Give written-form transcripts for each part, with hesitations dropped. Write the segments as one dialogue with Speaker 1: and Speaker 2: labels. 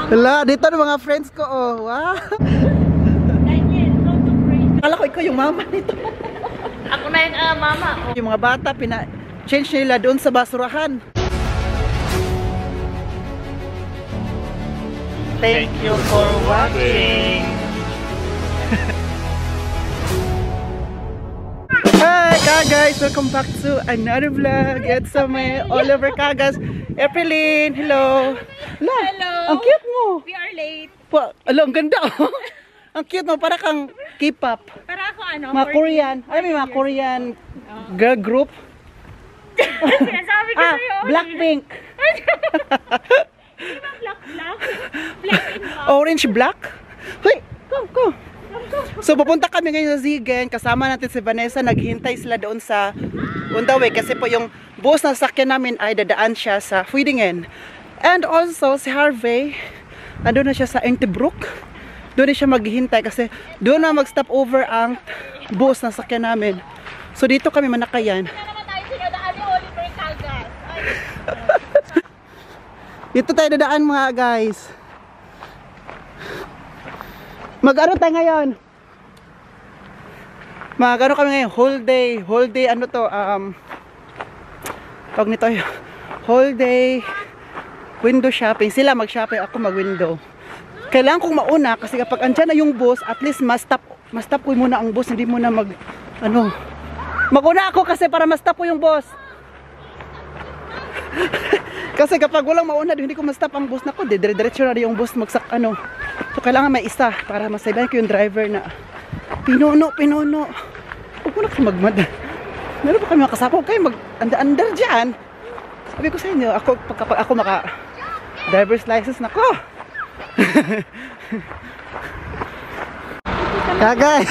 Speaker 1: Hala, dito ng mga friends ko, oh. Wow. Akala ko ikaw yung mama nito.
Speaker 2: Ako na yung mama.
Speaker 1: Yung mga bata, change nila doon sa basurahan. Thank you for watching. Hi guys, welcome back to another vlog. It's may Oliver Kagas. Epeline, hello.
Speaker 2: Hello.
Speaker 1: Ang cute mo.
Speaker 2: We are late.
Speaker 1: Ang ganda. Ang cute mo, para kang K-pop.
Speaker 2: Para ako ano?
Speaker 1: Mga Korean. Ay, may mga Korean girl group.
Speaker 2: Sinasabi ko sa'yo.
Speaker 1: Blackpink.
Speaker 2: Di ba black? Black in black.
Speaker 1: Orange black. Hoy, go. So pupunta kami ngayon sa Zigen. Kasama natin si Vanessa. Naghintay sila doon sa on the way. Kasi po yung bus na sasakyan namin ay dadaan siya sa Fuidingen. And also si Harvey, andun na siya sa Entebroek. Doon na siya maghihintay kasi doon na mag-stop over ang bus na sasakyan namin. So dito kami manakayan. Dito tayo dadaan mga guys. Mag-ano tayo ngayon? Mag-ano kami ngayon? Whole day, ano to? Tawag nito, whole day window shopping. Sila mag-shopping, ako mag-window. Kailangan kong mauna kasi kapag andyan na yung bus, at least ma-stop ko muna ang bus. Hindi muna mag-una ako kasi para ma-stop ko yung bus. Kasi kapag walang mauna, hindi ko ma-stop ang bus na ko. Dire-diretso na yung bus So kailangan may isa para masayban ko yung driver na pinuno. Huwag mo na kayo magmad. Meron pa kami makasapa. Huwag kayo mag-andar dyan. Sabi ko sa inyo, kapag ako driver's license na ko. Kagay.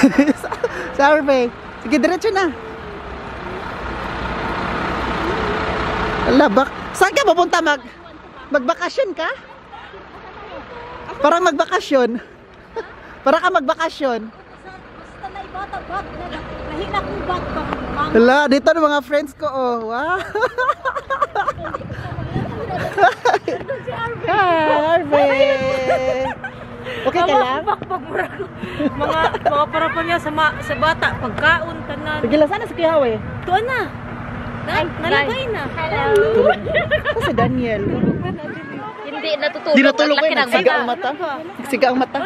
Speaker 1: Sorry. Sige, diretso na. Labak. Saan ka pupunta? Magbakasyon ka? Parang magbakasyon. Parang ka magbakasyon. Hala, dito ng mga friends ko, oh. Wow. Hi, Harvey. Okay ka lang?
Speaker 2: Mga parapan niya sa bata, pagkaon, tanan.
Speaker 1: Sige lang, sana sa Kihawe.
Speaker 2: Tuan na. Nalagay na.
Speaker 1: Tulog. Kasi Daniel.
Speaker 2: Hindi natutulog.
Speaker 1: Di natulog ko yun. Nagsiga ang mata. Nagsiga ang mata.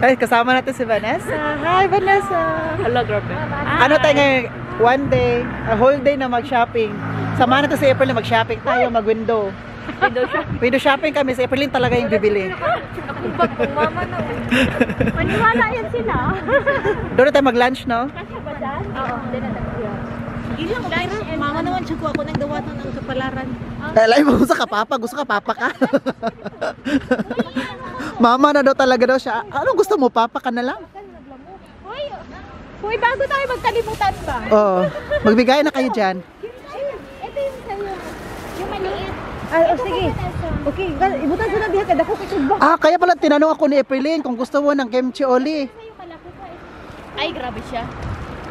Speaker 1: Ay, kasama natin si Vanessa. Hi, Vanessa.
Speaker 2: Hello, grabe.
Speaker 1: Ano tayo ngayon? One day, a whole day na mag-shopping. Sama natin si April na mag-shopping tayo, mag-window. Window shopping kami. Si April talaga yung bibili.
Speaker 2: Akong bagong mama na. Maniwala yan sila.
Speaker 1: Doon na tayo mag-lunch, no?
Speaker 2: Kasi ba dyan? Oo, doon na tayo. Ilang mama naman siya ko ako nagdawatan ng kapalaran.
Speaker 1: Alay mo, gusto ka papa? Gusto ka papa ka? Mama na daw talaga daw siya. Anong gusto mo? Papa ka na lang?
Speaker 2: Hoy, bago tayo magkalimutan ba?
Speaker 1: Oo. Magbigay na kayo dyan.
Speaker 2: Ito yung sa'yo. Yung maliit.
Speaker 3: Sige. Okay, ibutan sa nabihan ka. Dako kusubak.
Speaker 1: Kaya pala tinanong ako ni April kung gusto mo ng kimchi oli.
Speaker 2: Ay, grabe siya.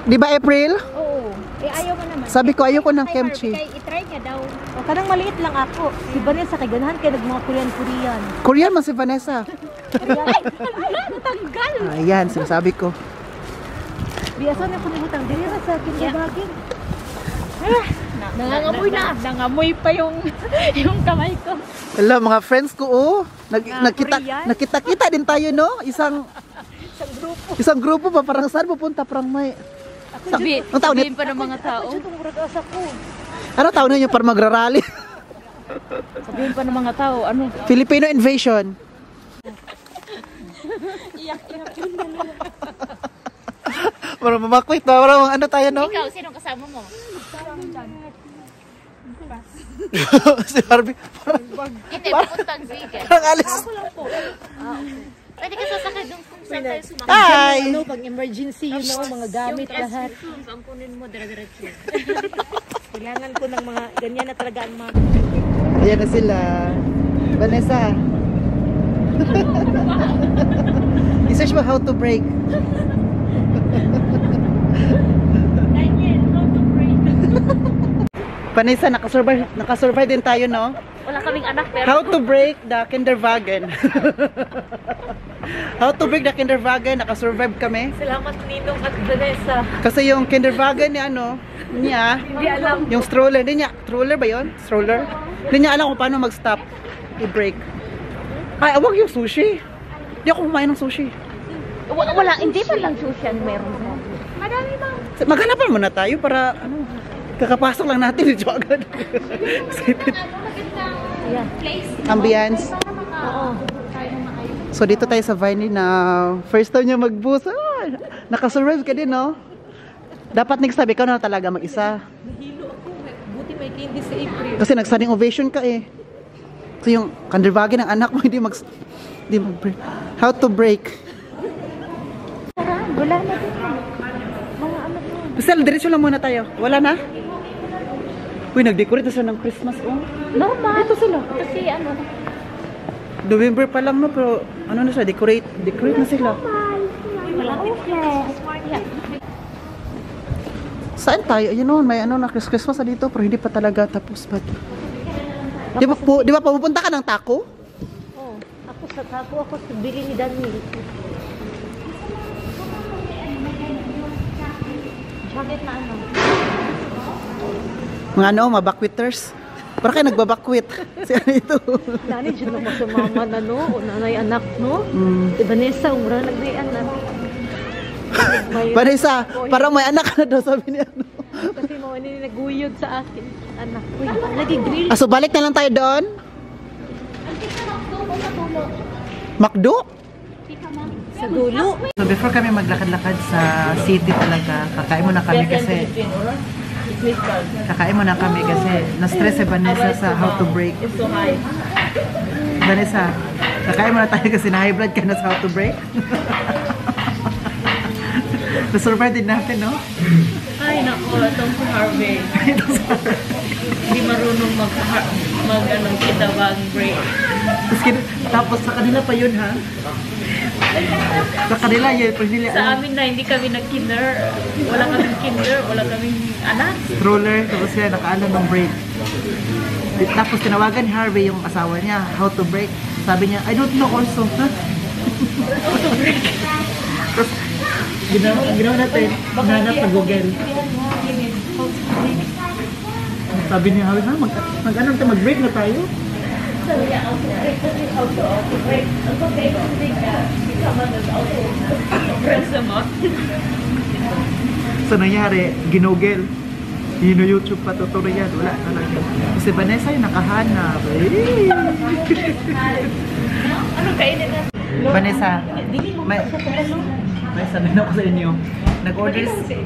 Speaker 1: Di ba April?
Speaker 3: Oo.
Speaker 2: Ayaw mo naman.
Speaker 1: Sabi ko ayoko ng kimchi.
Speaker 2: I-try niya daw.
Speaker 3: O, kanang maliit lang ako. Si Vanessa kay ganahan kay nag mga Korean.
Speaker 1: Korean man si Vanessa.
Speaker 2: Natanggal.
Speaker 1: Ayan, sinasabi ko.
Speaker 3: Biasa na ko nibutang diri ra sa akin baging.
Speaker 2: Nangangamoy na. Nangamoy pa yung kamay ko.
Speaker 1: Hello mga friends ko, oh. Nakita-kita din tayo, no? Isang grupo pa, parang saan pupunta? Parang may...
Speaker 2: Sabihin pa ng mga tao.
Speaker 1: Ano tawag ninyo para magrarally?
Speaker 2: Sabihin pa ng mga tao, ano?
Speaker 1: Filipino invasion. Parang mamakwit ba? Parang ano tayo, no?
Speaker 2: Ikaw, sinong kasama mo?
Speaker 1: Si Harvey.
Speaker 2: Hindi, pupuntang vegan.
Speaker 1: Parang alis.
Speaker 2: Pwede ka sasakay doon kung saan tayo sumakay.
Speaker 1: Hi!
Speaker 3: Pag emergency, mga gamit lahat.
Speaker 2: Ang kunin mo, dire-diretso.
Speaker 3: Kailangan ko ng mga ganyan na talaga ang mga...
Speaker 1: Ayan na sila. Vanessa. I-search mo how to break. Vanessa, nakasurvive din tayo, no?
Speaker 2: Wala kaming anak pero
Speaker 1: How to break the kinderwagen. How to break the kinderwagen. Nakasurvive kami.
Speaker 2: salamat Ninong at Vanessa.
Speaker 1: Kasi yung kinderwagen ni niya,
Speaker 2: Hindi alam.
Speaker 1: yung stroller, hindi niya, stroller ba yun? Stroller? Hindi niya alam kung paano mag-stop, i-break. Ay, wag yung sushi. Hindi ako kumain ng sushi.
Speaker 2: Wala, hindi pa lang sushi ang meron. Madami bang?
Speaker 1: Maghanapan muna tayo para, kakapasok lang natin dito agad.
Speaker 2: Yeah.
Speaker 1: Ambience.
Speaker 2: Oo.
Speaker 1: So, dito tayo sa Viney na first time niya mag-bus. Nakasurvive ka din, no? Dapat next time, ikaw na talaga mag-isa.
Speaker 2: Nahilo ako. Buti may candy sa April.
Speaker 1: Kasi nag-standing ovation ka eh. So yung kanderwagi ng anak mo hindi mag-break. How to break.
Speaker 3: Wala na din. Mga ano na.
Speaker 1: Basta diretso lang muna tayo. Wala na? Uy, nag-decorate na sila ng Christmas. Oh.
Speaker 3: Normal.
Speaker 1: Ito sila.
Speaker 3: Kasi ano,
Speaker 1: November pa lang no, pero ano na sila, decorate na sila.
Speaker 3: malapit yung yeah.
Speaker 1: Saan tayo? Yun know, may na Christmas na dito, pero hindi pa talaga tapos. But, di ba pupunta ka ng taco?
Speaker 3: Oh, ako sa bili ni Daniel. Jacket na ano?
Speaker 1: Mga mabakwiters. Para kayo nagbabakwit. Si ano ito?
Speaker 3: Dani, dyan naman sa mama na no, o nanay anak no.
Speaker 1: Mm.
Speaker 3: Di Vanessa, umra nagday anak.
Speaker 1: Vanessa, parang may anak ka na daw, sabi niya.
Speaker 3: Kasi mga naguyod sa akin, anak ko. Lagi grill.
Speaker 1: So balik na lang tayo doon? Macdo?
Speaker 3: Sa dulo.
Speaker 1: So before kami maglakad-lakad sa city talaga, kakain muna kami kasi na-stress si Vanessa sa how to break. Vanessa, kakain muna tayo kasi na-high blood ka na sa how to break. Na-survive din natin, no?
Speaker 2: Ay, naku, itong si Harvey. Hindi marunong kitabang break.
Speaker 1: Tapos sa kanila pa yun, ha? Sa kanila yun, pag nila
Speaker 2: Sa amin na hindi kami nag-kinder. Wala kaming kinder, wala kaming anak.
Speaker 1: stroller, tapos sila nakaalam ng break. Tapos tinawagan ni Harvey yung asawa niya, how to break. Sabi niya, I don't know also. How to break. Tapos, ginawa natin, nahanap sa Google. Sabi niya, Harvey, mag-ano tayo, mag-break na tayo. So nangyari, ginugel. YouTube pa tutorial, wala talaga. Kasi Vanessa yung nakahanap.
Speaker 2: Ano kainin natin?
Speaker 1: Vanessa, may sabihin ako sa inyo.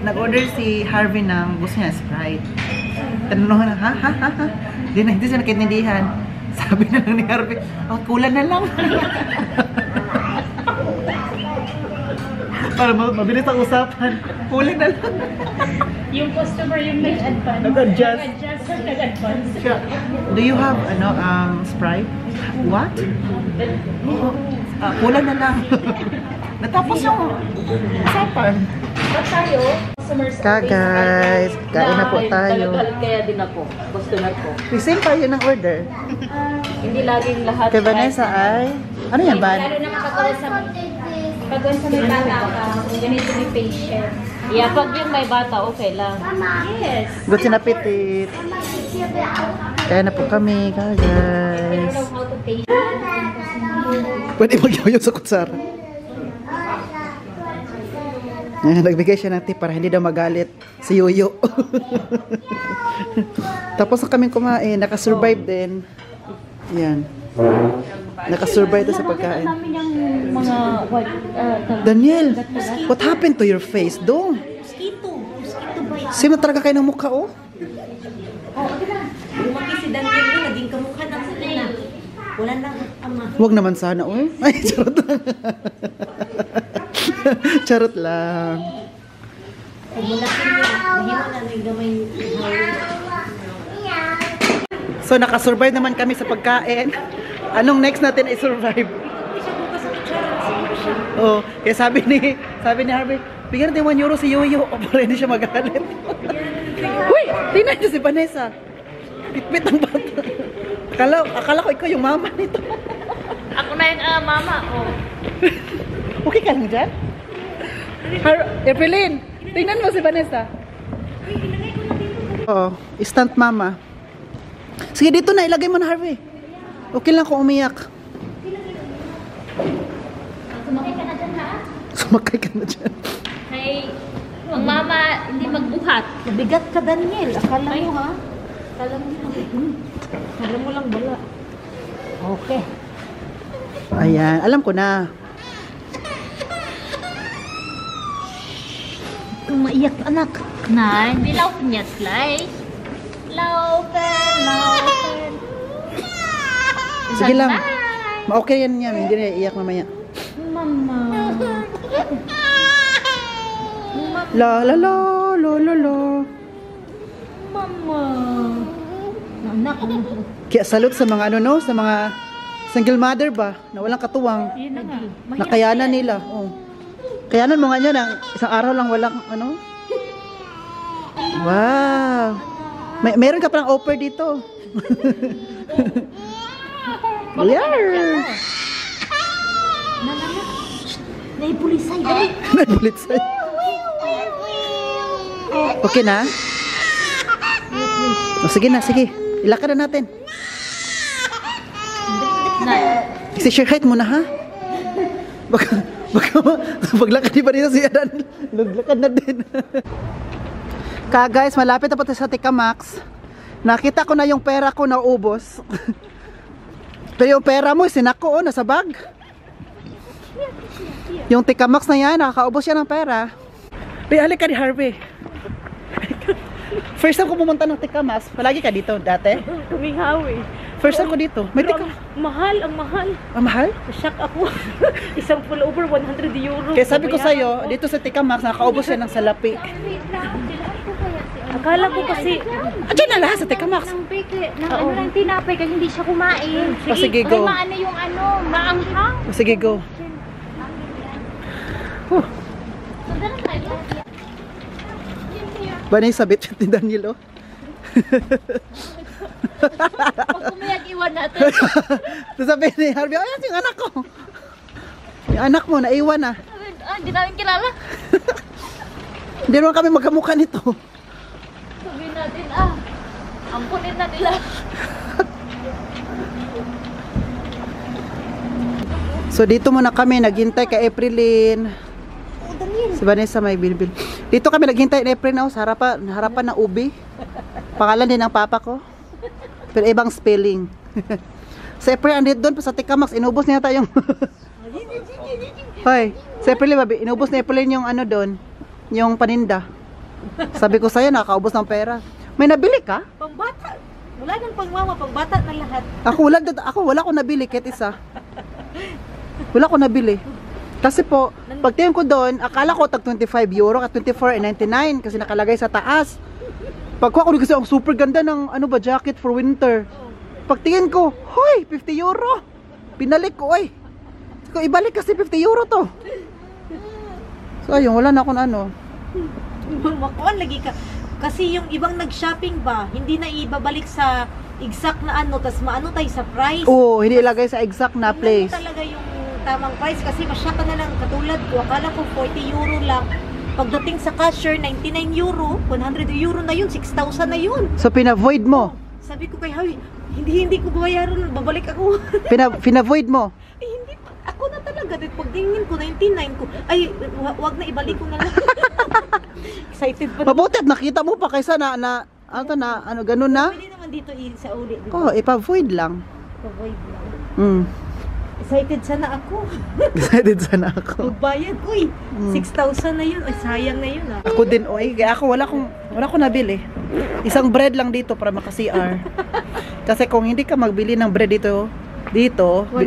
Speaker 1: Nag-order si Harvey ng gusto niya Sprite. Tanong na, ha? Hindi siya nakitindihan. Sabi na lang ni Harvey, kulan na lang. Para mabilis ang usapan. Kulan na lang.
Speaker 2: Yung customer yung nag-advance.
Speaker 1: Nag-adjust.
Speaker 2: Nag-advance.
Speaker 1: Do you have Sprite? What? Kulan na lang. Natapos yung usapan.
Speaker 2: Ba't tayo?
Speaker 1: Guys, kain na po tayo.
Speaker 2: Kaya din ako. Customer ko.
Speaker 1: Receive tayo ng order.
Speaker 2: Hindi laging lahat.
Speaker 1: Kay Vanessa ay, ano yan ba?
Speaker 4: Lalo na pagkawan sa may bata ka, ganito may patient.
Speaker 2: Yeah, pag yung may bata, okay lang.
Speaker 4: Yes.
Speaker 1: Good sinapitit. Kaya na po kami, guys.
Speaker 4: How to patient.
Speaker 1: Pwede magyaw sa kutsara. Nagbigay siya ng tip para hindi daw magalit si Yoyo. Tapos na kaming kumain, nakasurvive din. Yan. Nakasurvive din sa pagkain.
Speaker 3: Namin yung mga
Speaker 1: Daniel, what happened to your face? Dong.
Speaker 4: Mosquito bite.
Speaker 1: Same na talaga kayo ng mukha, oh.
Speaker 4: Lumaki si Daniel mo, naging kamukha ng sila. Wala nang ama.
Speaker 1: Huwag naman sana, oh. Ay, charot lang. Charot lang.
Speaker 4: Pagmulaki niya, mahima na may gamay.
Speaker 1: So, nakasurvive naman kami sa pagkain. Anong next natin i-survive? Oh, kaya sabi ni Harvey, bigyan natin 1 euro si Yoyo. O, para hindi siya magalit. Uy, tingnan niyo si Vanessa. Pitpit ang bata. Akala ko ikaw yung mama nito.
Speaker 2: Ako na yung mama ko.
Speaker 1: Okay ka lang dyan? Evelyn, tingnan mo si Vanessa. Oo, instant mama. Sige, dito na, ilagay mo na, Harvey. Okay lang kung umiyak.
Speaker 4: Sumakay ka na dyan, ha?
Speaker 1: Sumakay ka na dyan.
Speaker 2: Hey, ang mama hindi magbuhat.
Speaker 3: Mabigat ka, Daniel. Akala mo, ha? Akala mo lang bala. Okay.
Speaker 1: Ayan, alam ko na.
Speaker 3: Kung maiyak, anak.
Speaker 2: Na, hindi laufen niya, slice. Laufen.
Speaker 1: Sige lang. Okay yan niya, hindi na iiyak mamaya.
Speaker 3: Mama.
Speaker 1: La la la la la la.
Speaker 3: Mama. Anak,
Speaker 1: Kaya salute sa mga ano no, sa mga single mother ba, na walang katuwang.
Speaker 3: yun na nga.
Speaker 1: Nakayanan nila. Oh. Kayanan mo nga niya ng isang araw lang walang ano. Wow. Meron ka palang offer dito. Yeah.
Speaker 3: Naipulisay, dali.
Speaker 1: Nagulit sa'yo. Okay na? O, sige na, sige. Ilakad na natin. Si-share height muna, ha? Baka paglakad di ba dito si Adan? Naglakad na din. Guys, malapit na po tayo sa Tika Max. Nakita ko na yung pera ko na ubos. Pero yung pera mo, sinako, nasa bag. Yung Tika Max na yan, nakakaubos siya ng pera. Pero halika ni Harvey. First time ko pumunta ng Tika Max, palagi ka dito dati?
Speaker 3: Kumihawi.
Speaker 1: First time ko dito. May Tika.
Speaker 3: Mahal, ang mahal.
Speaker 1: Ang mahal?
Speaker 3: Shock ako. Isang pullover, 100 euro.
Speaker 1: Kaya sabi ko sa'yo, dito sa Tika Max, nakakaubos siya ng salapi.
Speaker 3: Akala ko kasi,
Speaker 1: Andiyan na lahat sa Tika Max.
Speaker 4: Ng bake, ng ano ng tinapay kasi hindi siya kumain.
Speaker 1: O sige, go.
Speaker 4: Ay, maano yung ano, maanghang.
Speaker 1: O sige, go. Huh. Vanessa, bitch ni Daniel, oh.
Speaker 2: Pag kumayag, iwan natin.
Speaker 1: Sabi ni Harvey, ayan yung anak ko. Yung anak mo, naiwan na.
Speaker 2: Hindi namin kilala.
Speaker 1: Hindi naman kami magkamukha nito.
Speaker 2: Sabihin natin, ampunin na nila.
Speaker 1: So dito muna kami naghintay kay Aprilyn. Si Vanessa may bilbil. Dito kami naghintay ni April sa harapan ng ubi. Pangalan din ng papa ko. Pero ibang spelling. Si April andito doon pa sa Tika Max, inubos niya tayong Hoy, si April babi, inubos ni April yung ano doon, yung paninda. Sabi ko sa'yo, nakakaubos ng pera. May nabili ka?
Speaker 3: pangbata. Wala nang pangmama, pangbata na lahat.
Speaker 1: Ako wala ko nabili kahit isa. Wala ko nabili. Kasi po, pagtingin ko doon, akala ko tag 25 euro at 24.99 kasi nakalagay sa taas. Pagkuha ko kasi ang super ganda ng ano ba jacket for winter. Pagtingin ko, hoy, 50 euro. Pinalik ko, oy. Ko ibalik kasi 50 euro to. So ayun, wala na akong ano.
Speaker 3: Makuan lagi ka. Kasi yung ibang nag-shopping ba, hindi na ibabalik sa exact na ano, tas maano tayo sa price.
Speaker 1: Oo, hindi ilagay sa exact na
Speaker 3: Tingnan mo
Speaker 1: place.
Speaker 3: talaga yung tamang price kasi masya ka na lang katulad ko. Akala ko 40 euro lang. Pagdating sa cashier, 99 euro, 100 euro na yun, 6,000 na yun.
Speaker 1: So pinavoid mo.
Speaker 3: Sabi ko kay Hawi, hindi ko bayaran, babalik ako.
Speaker 1: Pinavoid mo.
Speaker 3: Ay, hindi pa. Ako na talaga. Dahil pagtingin ko, 99 ko. Ay, wag na, ibalik ko na lang. Excited pa.
Speaker 1: Mabuti at nakita mo pa kaysa na ano ganun na.
Speaker 3: Pwede naman dito sa uli.
Speaker 1: Oh, ipavoid lang.
Speaker 3: Avoid lang.
Speaker 1: Mm.
Speaker 3: Excited sana ako.
Speaker 1: Excited sana ako.
Speaker 3: Magbayad, uy. 6,000 na yun. Ay, sayang na yun ah.
Speaker 1: Ako din, oy. Kaya ako wala akong nabili. Isang bread lang dito para maka-CR. Kasi kung hindi ka magbili ng bread dito,
Speaker 3: 1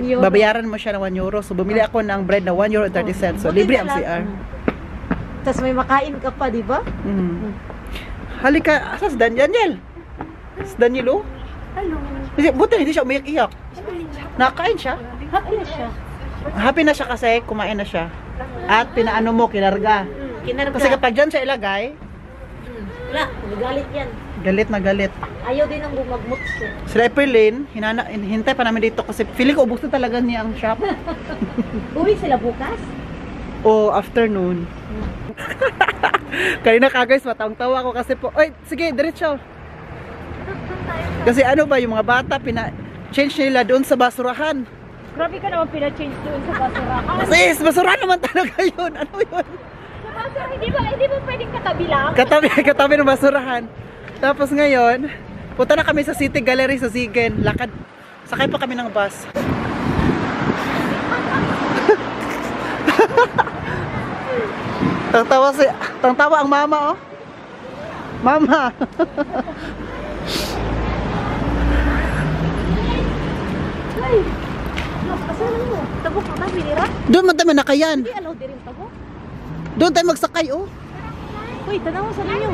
Speaker 3: euro.
Speaker 1: babayaran mo siya ng 1 euro. So bumili ako ng bread na 1 euro 30 cents. So
Speaker 3: Buti
Speaker 1: libre
Speaker 3: na
Speaker 1: ang
Speaker 3: lang.
Speaker 1: CR.
Speaker 3: Tapos may makain ka pa, di ba?
Speaker 1: Mm. Halika, asas Daniel. Si Daniel, oh.
Speaker 3: Hello.
Speaker 1: Buti hindi siya umiyak-iyak. Nakain siya.
Speaker 3: Happy na siya.
Speaker 1: Happy na siya kasi kumain na siya. At pinaano mo, kinarga.
Speaker 3: Kinarga.
Speaker 1: Kasi kapag dyan siya ilagay,
Speaker 3: Wala, nagalit yan.
Speaker 1: Galit na galit.
Speaker 3: Ayaw din ang bumagmot siya.
Speaker 1: Sila April hintay pa namin dito kasi feeling ko ubos na talaga niya ang shop.
Speaker 3: Uwi sila bukas?
Speaker 1: O afternoon. Kanina ka guys, matawang-tawa ako kasi po. Oy, sige, diretso. Kasi ano ba yung mga bata change nila doon sa basurahan.
Speaker 3: Grabe ka naman pina-change doon sa basurahan.
Speaker 1: Sis, basurahan naman talaga yun. Ano yun?
Speaker 3: Sa basurahan, hindi ba pwedeng katabi lang?
Speaker 1: Katabi ng basurahan. Tapos ngayon, punta na kami sa City Gallery sa Zigen. Lakad. Sakay pa kami ng bus. Tangtawa ang mama, oh. Mama.
Speaker 3: Ay, asalan mo? Tabok mo na, binira?
Speaker 1: Doon man tayo nakayan.
Speaker 3: Hindi alaw din rin tabok.
Speaker 1: Doon tayo magsakay, oh.
Speaker 3: Uy, tanaw sa ninyo.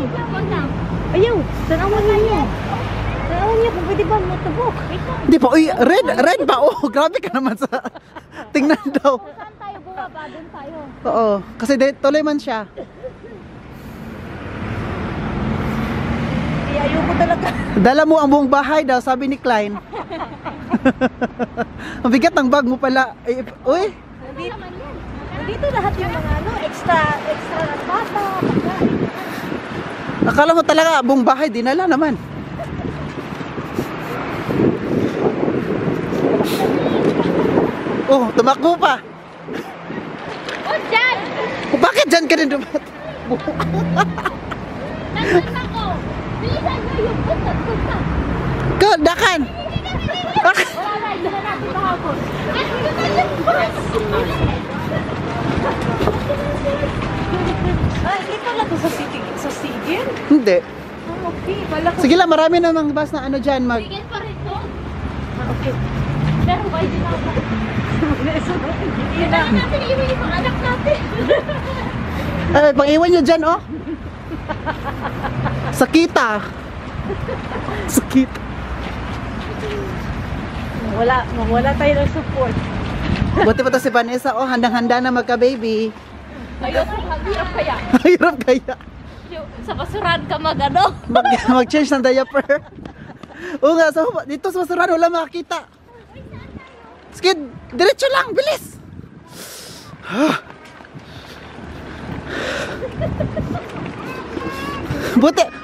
Speaker 3: Ayaw, tanaw ninyo. Tanaw niyo kung pwede ba mo tabok.
Speaker 1: Di pa, uy, red ba? Oh, grabe ka naman sa... Tingnan daw.
Speaker 4: Saan tayo bumaba? Doon tayo.
Speaker 1: Oo, kasi tuloy man siya.
Speaker 3: Hindi, ayoko talaga.
Speaker 1: Dala mo ang buong bahay daw, sabi ni Klein. Ang bigat ng bag mo pala. Uy,
Speaker 3: Dito lahat yung mga extra ng bata, pagkain.
Speaker 1: akala mo talaga buong bahay, dinala naman. Oh, tumakbo pa.
Speaker 4: Oh, dyan!
Speaker 1: Oh, bakit dyan ka rin dumat?
Speaker 4: Nandun ako! Bilisan mo yung punta!
Speaker 1: Go, dakan!
Speaker 4: Wala na, hindi na natin mahapon. At yun na yung bus!
Speaker 3: Ay, dito lang to sa Sigin?
Speaker 1: Hindi.
Speaker 3: Oh, okay, bala ko.
Speaker 1: Sige lang, marami namang bus na ano dyan.
Speaker 4: Bigyan pa rin to.
Speaker 3: Okay.
Speaker 4: Pero ba hindi na ako? Kailangan natin iwan yung mga anak natin.
Speaker 1: Pang-iwan nyo dyan, oh. Sakita. Sakita.
Speaker 3: Wala tayo ng support.
Speaker 1: Buti pa to si Vanessa, oh, handang-handa na magka-baby.
Speaker 4: Ayun, hirap kaya.
Speaker 1: Hirap kaya.
Speaker 4: Sa basurahan ka mag-ano?
Speaker 1: Mag-change ng diaper. Oo nga, dito sa basurahan wala makakita. Sige, diretso lang, bilis.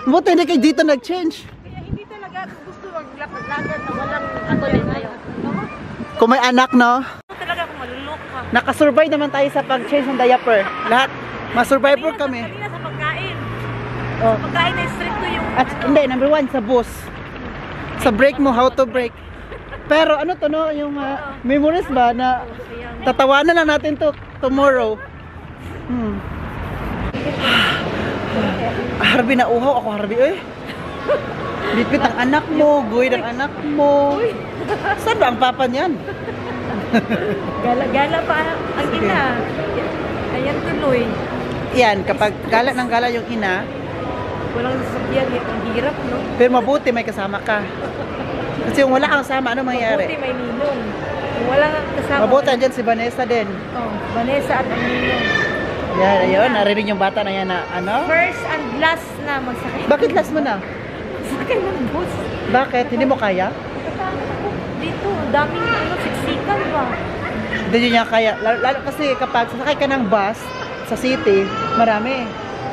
Speaker 1: Buti hindi kayo dito nag-change.
Speaker 3: Kaya hindi talaga ako gusto maglakad-lakad na walang ako din tayo.
Speaker 1: Kung may anak, no?
Speaker 3: Talaga ako maluluka.
Speaker 1: Nakasurvive naman tayo sa pag-change ng diaper. Lahat, ma-survivor kami.
Speaker 3: Kanina sa pagkain.
Speaker 1: Oh.
Speaker 3: Pagkain na stricto yung
Speaker 1: At hindi, number one, sa bus. Sa break mo, how to break. Pero ano to, no? Yung memories ba na tatawanan lang natin to tomorrow. Harbi na uhaw ako, Harbi, eh. Lipit ang anak mo, guwid ang anak mo. Saan ba ang papa niyan?
Speaker 3: Gala-gala pa ang ina. Ayan tuloy.
Speaker 1: Yan, kapag gala ng gala yung ina,
Speaker 3: Walang sasakyan. Ang hirap, no?
Speaker 1: pero mabuti may kasama ka. Kasi kung wala kang kasama, ano
Speaker 3: Mabuti
Speaker 1: mangyayari?
Speaker 3: may ninong. Kung wala kang kasama.
Speaker 1: Mabuti andyan si Vanessa din.
Speaker 3: Oh, Vanessa at ang ninong.
Speaker 1: Yan, ayun, narinig yung bata na yan na ano?
Speaker 3: First and last na magsakay.
Speaker 1: Bakit last mo na?
Speaker 3: Sakay ng bus.
Speaker 1: Bakit? Hindi mo kaya?
Speaker 3: Dito, ang daming siksikan ba?
Speaker 1: Hindi niya kaya. Lalo kasi kapag sasakay ka ng bus sa city, marami.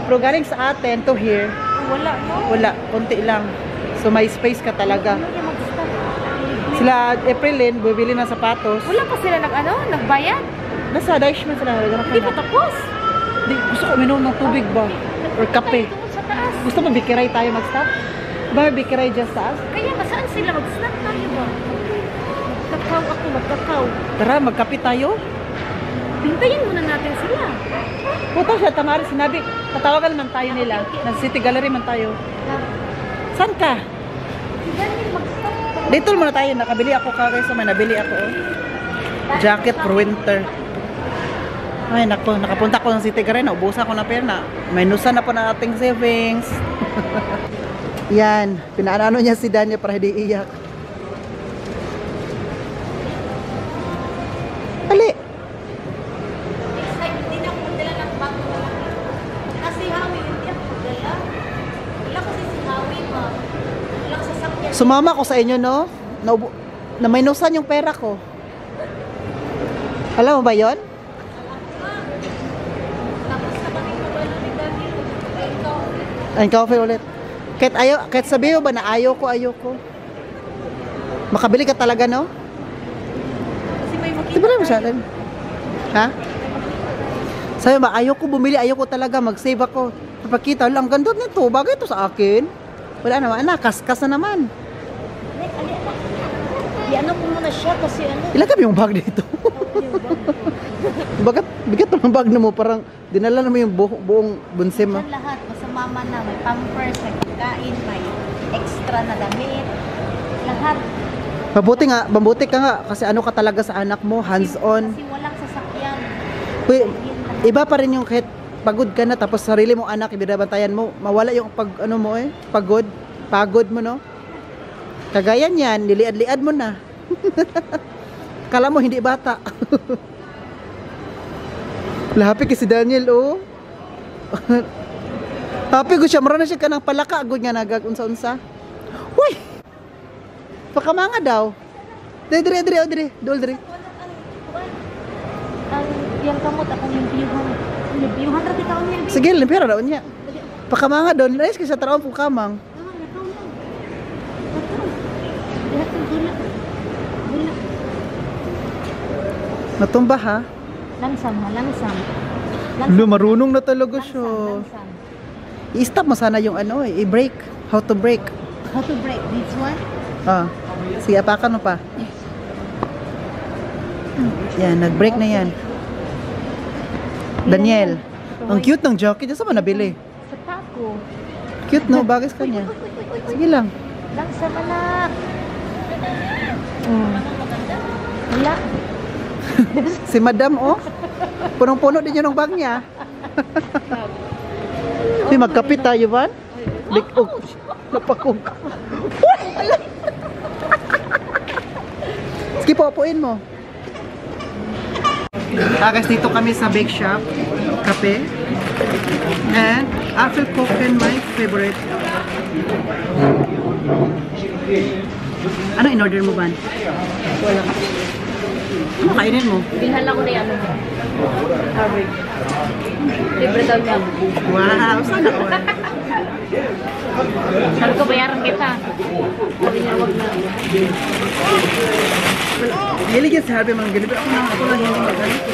Speaker 1: Pero galing sa atin to here,
Speaker 3: Wala, no?
Speaker 1: wala. Kunti lang. So may space ka talaga.
Speaker 3: Ano niya mag-stop?
Speaker 1: Sila Aprilin, bibili ng sapatos.
Speaker 3: Wala pa sila nagbayad?
Speaker 1: Nasa Deichmann sila.
Speaker 3: Hindi pa tapos.
Speaker 1: Di, gusto ko uminom ng tubig ba? Or kape.
Speaker 3: Doon sa taas.
Speaker 1: Gusto mo bikiray tayo mag-stop? Ba, bikiray dyan sa taas?
Speaker 3: Kaya ba, saan sila mag-stop tayo ba? Magkakaw ako, magkakaw.
Speaker 1: Tara, magkape tayo.
Speaker 3: Hintayin muna natin sila.
Speaker 1: Puto siya, tamari sinabi. Tatawagan naman tayo nila. Nasa City Gallery man tayo. Saan ka?
Speaker 3: Si Daniel mag-stop.
Speaker 1: Dito muna tayo. Nakabili ako kagay sa may nabili ako. Oh. Jacket for winter. Ay, nako, nakapunta ko ng City Gallery. Naubusan ko na pera na. Minusan na po ng ating savings. Yan. Pinaano niya si Daniel para hindi iyak. Ali.
Speaker 3: Next time, hindi na ako magdala ng bago. Kasi Hawi, hindi ako magdala. Wala kasi si Hawi, ma.
Speaker 1: Sumama ko sa inyo, no? Na minusan yung pera ko. Alam mo ba yon? Ang coffee ulit. Kahit sabihin mo ba na ayaw ko. Makabili ka talaga, no?
Speaker 3: Kasi may makita.
Speaker 1: Di ba lang masyadon? Ha? Sabi ba, ayaw ko bumili, ayaw ko talaga, mag-save ako. Napakita lang, ang ganda nito, bagay ito sa akin. Wala naman, anak, kaskas na naman.
Speaker 3: Ano ko muna siya kasi ano.
Speaker 1: Ilagay mo yung bag dito. Bigat ng bag na mo, parang dinala na mo yung buong bunsim mo.
Speaker 3: Yan lahat, basta mama na, may pampers, may pagkain, may extra na damit. Lahat.
Speaker 1: Mabuti ka nga, kasi ano ka talaga sa anak mo, hands-on.
Speaker 3: Kasi walang sasakyan.
Speaker 1: Uy, iba pa rin yung kahit pagod ka na, tapos sarili mong anak, ibinabantayan mo, mawala yung pagod mo, no? Kagaya niyan, niliad-liad mo na. Kala mo hindi bata. Happy kasi si Daniel, oh. Happy ko siya, marana siya ka ng palaka, agad nga nagag-unsa-unsa. Uy! Pakamanga daw. Dire.
Speaker 3: Yung kamot, akong yung biyuhan rati taon yan.
Speaker 1: Sige, limpira daw niya. Pakamanga doon, nais kasi sa taraon po kamang. Natumba ha?
Speaker 3: Langsam.
Speaker 1: Marunong na talaga siya.
Speaker 3: Langsam.
Speaker 1: I-stop mo sana yung ano i-break. How to break.
Speaker 3: How to break this one?
Speaker 1: Ah. Sige, apakan mo pa. Yan, nag-break na yan. Daniel, ang cute ng jacket. Saan mo nabili?
Speaker 3: Sa tako.
Speaker 1: Cute no, bagay sa kanya. Sige lang.
Speaker 3: Langsam anak. Wala.
Speaker 1: Si Madam, oh. Punong-puno din yun ng bag niya. Di magkapit tayo, Van? Napakog. Sige po, upuin mo. Guys, dito kami sa bake shop. Kape. And apple coconut, my favorite. Ano in-order mo, Van? Wala. Ano kainin mo?
Speaker 2: Bilhan lang ko na yan. Average. Libre daw niya.
Speaker 1: Wow, sana all.
Speaker 2: Sabi ko, bayaran kita. Sabi niya, wag na.
Speaker 1: Hilig yan si Harvey mga ganito. Ako lang hindi magalit.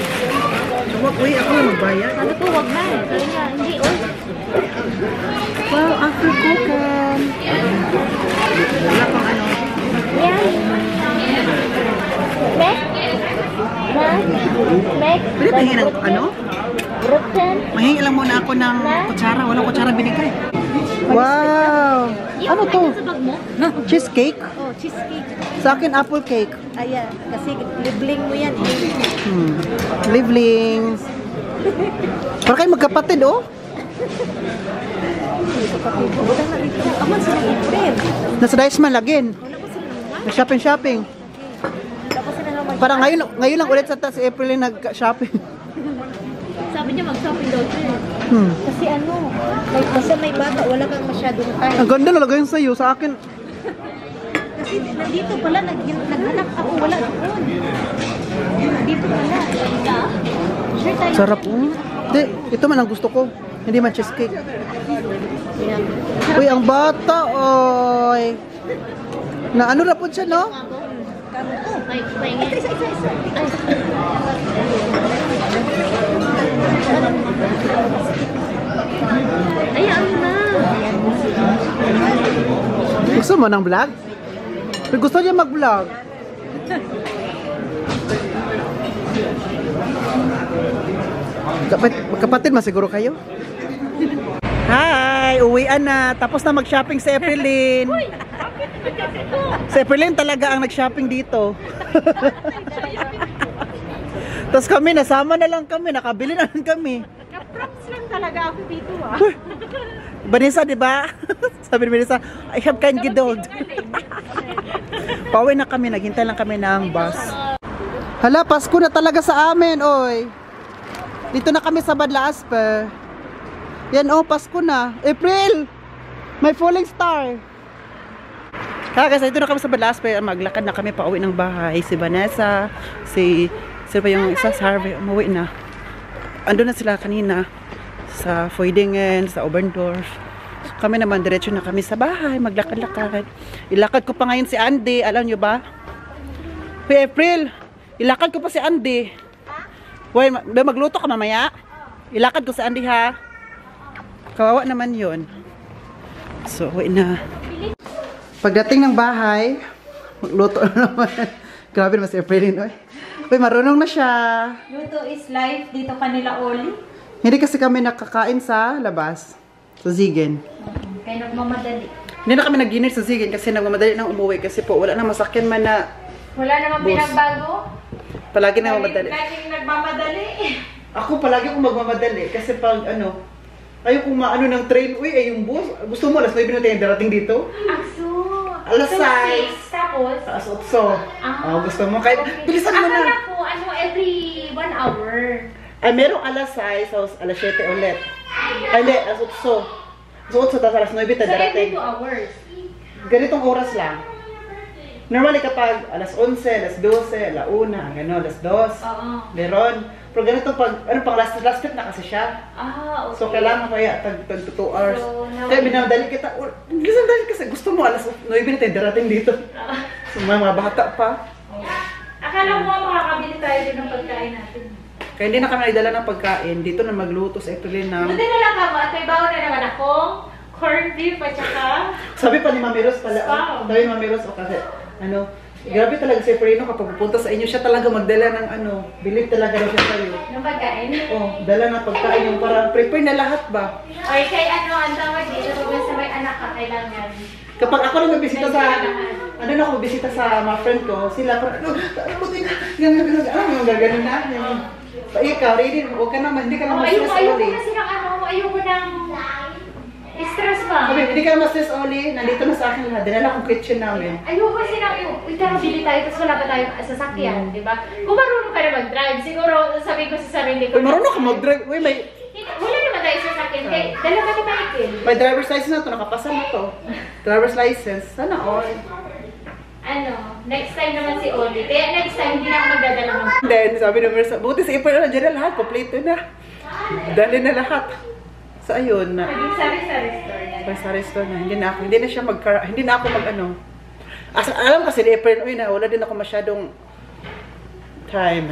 Speaker 1: So, uy, ako lang magbayad.
Speaker 2: Sabi ko, wag na. Sabi niya, hindi, oy.
Speaker 1: Wow, apple coconut. Wala pang ano.
Speaker 2: Yan. Mek? Mek?
Speaker 1: Pwede pahingin ng ano?
Speaker 2: Rotten?
Speaker 1: Mahingi lang muna ako ng kutsara. Walang kutsara binigay. Wow! Ano to?
Speaker 2: Sa bag mo?
Speaker 1: Cheesecake?
Speaker 3: Oh, cheesecake.
Speaker 1: Sa akin, apple cake.
Speaker 3: Ayan, kasi libling mo yan eh.
Speaker 1: Liblings. Para kayo magkapatid, oh.
Speaker 3: Budang na dito. Aman sila April.
Speaker 1: Nasa Dice man lagin.
Speaker 3: Wala pa sila naman.
Speaker 1: Nag-shopping.
Speaker 3: Tapos sila naman.
Speaker 1: Parang ngayon lang ulit sa si April yung nag-shopping.
Speaker 2: Sabi niya, mag-shopping daw siya.
Speaker 3: Kasi ano, basta may bata, wala kang masyadong time.
Speaker 1: Ang ganda talaga yung sa'yo. Sa akin,
Speaker 3: Kasi nandito pala, naghanap ako, wala doon. Dito pala. Sure tayo.
Speaker 1: sarap. Hindi, ito man ang gusto ko. Hindi man cheesecake.
Speaker 3: Ayan.
Speaker 1: Uy, ang bata, oy. Na ano na po siya, no?
Speaker 2: Ay, paingin. Ay, ano na?
Speaker 1: Gusto mo ng vlog? Gusto niya mag-vlog. Magkapatid masiguro kayo? Hi! Uwian na. Tapos na mag-shopping si Epeline. Si Epeline talaga ang nag-shopping dito. Tapos kami, nasama na lang kami. Nakabili na lang kami.
Speaker 3: Kaprops lang talaga ako dito ah.
Speaker 1: Vanessa, di ba? Sabi ni Vanessa, I have kind gidod. Pauwi na kami, naghintay lang kami ng bus. Hala, Pasko na talaga sa amin, oy. Dito na kami sa Badla Asper. Yan, oh, Pasko na. April! May falling star. Guys, ito na kami sa Balaspe. Maglakad na kami pa uwi ng bahay. Si Vanessa, sino pa yung isa, sa Harvey, umuwi na. Ando na sila kanina sa Foydingen, sa Oberndorf. So, kami naman, diretso na kami sa bahay. Maglakad-lakad. Ilakad ko pa ngayon si Andy. Alam nyo ba? Hoy, April! Ilakad ko pa si Andy. Hoy, magluto ka mamaya. Ilakad ko si Andy ha. Kawawa naman yun. So, uwi na. Pagdating ng bahay, magluto na naman. Grabe naman si Aprilin. Uy, marunong na siya.
Speaker 2: Luto is life. Dito kanila Oli.
Speaker 1: Hindi kasi kami nakakain sa labas. Sa Zigen.
Speaker 2: Kaya nagmamadali.
Speaker 1: Hindi na kami nag-dinner sa Zigen kasi nagmamadali nang umuwi. Kasi po, wala nang masakyan man na
Speaker 2: Wala namang
Speaker 1: bus.
Speaker 2: pinagbago.
Speaker 1: Palagi na mamadali.
Speaker 2: Laging nagmamadali.
Speaker 1: Ako palagi akong magmamadali. Kasi pag ayaw kong maano ng train. Uy, yung bus. Gusto mo, alas 9 na tayo darating dito?
Speaker 2: Akso.
Speaker 1: Alas
Speaker 2: So,
Speaker 1: 6.
Speaker 2: Tapos?
Speaker 1: Alas 8. Gusto mo. Kahit, bilisan mo na.
Speaker 2: Akala ko, every 1 hour.
Speaker 1: Ay, merong alas 6, so alas 7 ulit. Ay, hindi, alas 8. Alas 8, tapos alas 9 tayo
Speaker 2: So, every
Speaker 1: darating.
Speaker 2: 2 hours.
Speaker 1: Ganitong oras lang. Normally kapag alas 11, alas 12, alas 1, gano'n, alas 2.
Speaker 2: Oo.
Speaker 1: Meron. Pero ganito pag, pang last trip na kasi siya.
Speaker 2: Okay.
Speaker 1: So, kailangan kaya tag 2 hours.
Speaker 2: So,
Speaker 1: Kaya binadali kita. Binadali kasi gusto mo alas 9 na tayo darating dito. So, mga bata pa.
Speaker 2: Akala mo makakabili tayo din ng pagkain natin.
Speaker 1: Kaya hindi na kami nagdala ng pagkain. Dito na magluto sa April na.
Speaker 2: Buti na lang kamo at may baon na naman akong corned beef at saka
Speaker 1: Sabi pa ni Mami Ros pala.
Speaker 2: Wow.
Speaker 1: Sabi ni Mami Ros, kasi, grabe talaga si April kapag pupunta sa inyo, siya talaga magdala ng believe talaga daw siya sa'yo.
Speaker 2: ng pagkain.
Speaker 1: Dala ng pagkain yung parang prepare na lahat ba?
Speaker 2: Or kay ang tawag dito, kung sa may anak ka, kailangan.
Speaker 1: Kapag ako lang magbisita sa, ako magbisita sa mga friend ko, sila parang, yung gaganon na. Ikaw, ready, huwag ka naman, hindi ka naman stress
Speaker 2: Ayoko
Speaker 1: Oli.
Speaker 2: kasi ng ayoko ng stress ba?
Speaker 1: Sabi, hindi ka naman stress Oli, nandito na sa akin lahat, dinala kong kitchen namin.
Speaker 2: Ayoko kasi tara bili tayo, tapos wala pa tayong sasakyan, di ba? Kung marunong ka na mag-drive, siguro sabi ko sa sarili ko.
Speaker 1: Uy, marunong ka mag-drive, uy,
Speaker 2: Wala naman tayo sasakyan, kaya dala ka ni Michael.
Speaker 1: may driver's license na to, nakapasa na to. Driver's license, sana all.
Speaker 2: Next time naman si Oli. Kaya next time, hindi na ako magdadala ng
Speaker 1: Then, sabi naman, buti sa April na dyan na lahat, kompleto na. Dali na lahat. So, ayun na.
Speaker 2: naging sari-sari store na.
Speaker 1: Sari store na. Hindi na siya hindi na ako alam kasi ni April, wala din ako masyadong time.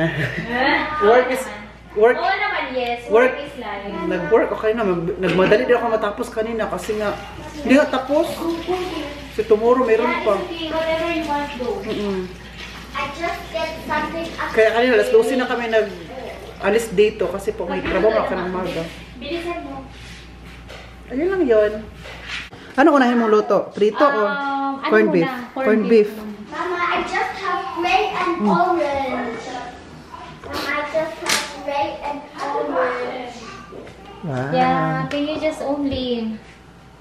Speaker 1: Work
Speaker 2: Oo naman, yes.
Speaker 1: work-
Speaker 2: Work is life.
Speaker 1: Nag-work okay na. Nagmadali din ako matapos kanina kasi nga, hindi nga tapos. Si tomorrow meron pa.
Speaker 2: Okay, whatever you want, go.
Speaker 4: I just get something up.
Speaker 1: Kaya kanina, alas 12 na kami alis dito kasi po may trabaho ako ng umaga.
Speaker 2: Bilisan mo.
Speaker 1: Ayun lang yun. Ano unahin mong luto? Prito o corned beef? Corned beef.
Speaker 4: Mama, I just have gray and orange. Mama, I just have gray and orange.
Speaker 1: Wow.
Speaker 2: Yeah, can you just only?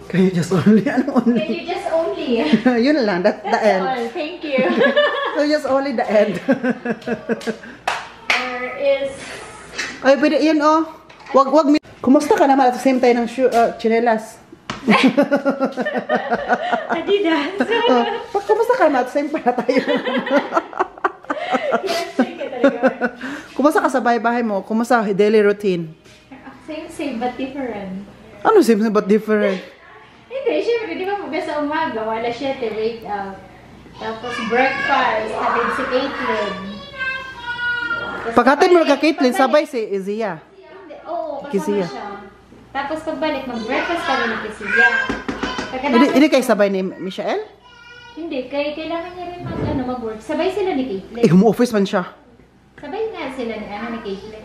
Speaker 1: Can you just only? Ano
Speaker 2: Can
Speaker 1: only?
Speaker 2: you just only?
Speaker 1: Yun lang, the
Speaker 2: That's
Speaker 1: end.
Speaker 2: all. Thank you.
Speaker 1: So just only the end.
Speaker 2: Or is...
Speaker 1: Ay, pwede yun Wag. Kumusta ka naman at the same time ng chinelas?
Speaker 2: Adidas.
Speaker 1: Kumusta ka naman at the same para tayo? Kumusta ka sa bahay-bahay mo? Kumusta daily routine?
Speaker 2: Same but different.
Speaker 1: Ano same but different?
Speaker 2: Hindi, syempre, di ba pag sa umaga, wala siya, wake up. Tapos breakfast, hatid si Caitlyn.
Speaker 1: Pagkatid mo ka Caitlyn, sabay si Izia.
Speaker 2: Hindi, oo,
Speaker 1: Kizia.
Speaker 2: kasama siya. Tapos pagbalik, mag-breakfast kami ni Kizia.
Speaker 1: Hindi kayo sabay ni Michael?
Speaker 2: Hindi, kailangan niya rin mag-work. Sabay sila ni Caitlyn.
Speaker 1: Home office man siya.
Speaker 2: Sabay nga sila ni Caitlyn.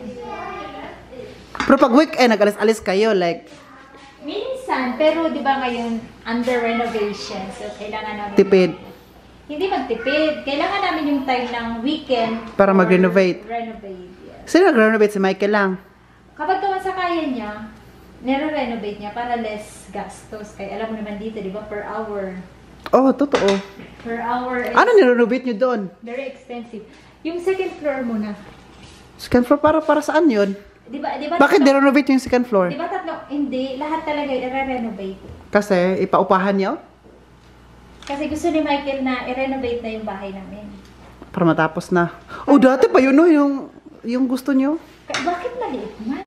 Speaker 1: Pero pag weekend, nag-alis-alis kayo, like,
Speaker 2: Minsan, pero di ba ngayon, under renovation, so kailangan namin...
Speaker 1: tipid.
Speaker 2: Hindi magtipid. Kailangan namin yung time ng weekend.
Speaker 1: Para
Speaker 2: or
Speaker 1: mag-renovate.
Speaker 2: Renovate, yes.
Speaker 1: Sino nag-renovate? Si Michael lang.
Speaker 2: Kapag gawa sa kaya niya, nire-renovate niya para less gastos. Kaya alam mo naman dito, di ba, per hour.
Speaker 1: Oh, totoo.
Speaker 2: Per hour is
Speaker 1: Ano nirenovate nyo doon?
Speaker 2: very expensive. Yung second floor muna.
Speaker 1: Second floor, para saan yun?
Speaker 2: Di ba
Speaker 1: Bakit nirenovate yung second floor?
Speaker 2: Di ba tatlo? Hindi. Lahat talaga i-renovate.
Speaker 1: Kasi, ipaupahan nyo?
Speaker 2: Kasi gusto ni Michael na i-renovate na yung bahay namin.
Speaker 1: Para matapos na. Oh, dati pa yun, no? Yung gusto nyo.
Speaker 2: Bakit maliit man?